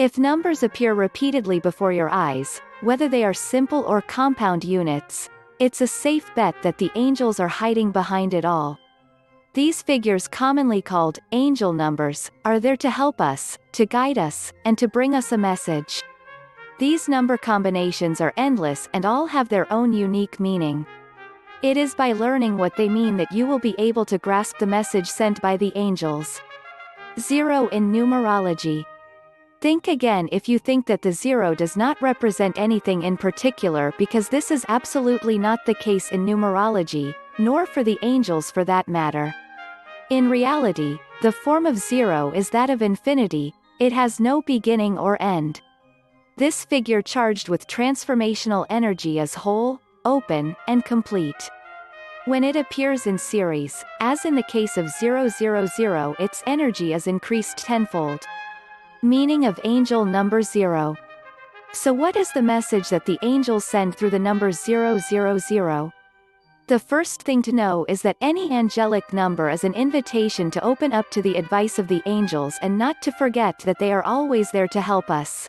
If numbers appear repeatedly before your eyes, whether they are simple or compound units, it's a safe bet that the angels are hiding behind it all. These figures, commonly called angel numbers, are there to help us, to guide us, and to bring us a message. These number combinations are endless and all have their own unique meaning. It is by learning what they mean that you will be able to grasp the message sent by the angels. 0 in numerology. Think again if you think that the 0 does not represent anything in particular, because this is absolutely not the case in numerology, nor for the angels for that matter. In reality, the form of 0 is that of infinity, it has no beginning or end. This figure charged with transformational energy is whole, open, and complete. When it appears in series, as in the case of 000, its energy is increased tenfold. Meaning of angel number 0. So what is the message that the angels send through the number 000? The first thing to know is that any angelic number is an invitation to open up to the advice of the angels and not to forget that they are always there to help us.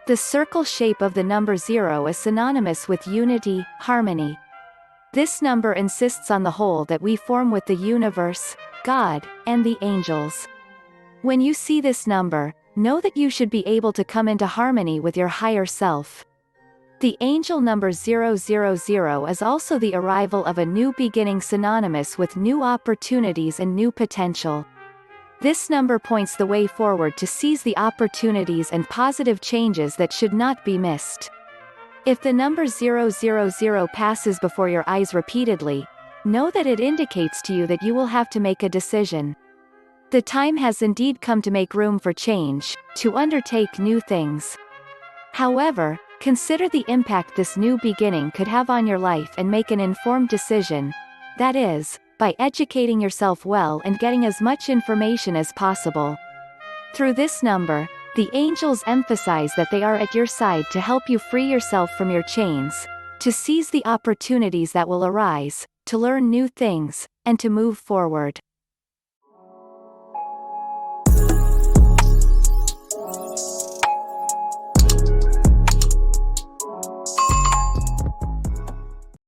The circle shape of the number 0 is synonymous with unity, harmony. This number insists on the whole that we form with the universe, God, and the angels. When you see this number, know that you should be able to come into harmony with your higher self. The angel number 000 is also the arrival of a new beginning, synonymous with new opportunities and new potential. This number points the way forward to seize the opportunities and positive changes that should not be missed. If the number 000 passes before your eyes repeatedly, know that it indicates to you that you will have to make a decision. The time has indeed come to make room for change, to undertake new things. However, consider the impact this new beginning could have on your life and make an informed decision, that is, by educating yourself well and getting as much information as possible. Through this number, the angels emphasize that they are at your side to help you free yourself from your chains, to seize the opportunities that will arise, to learn new things, and to move forward.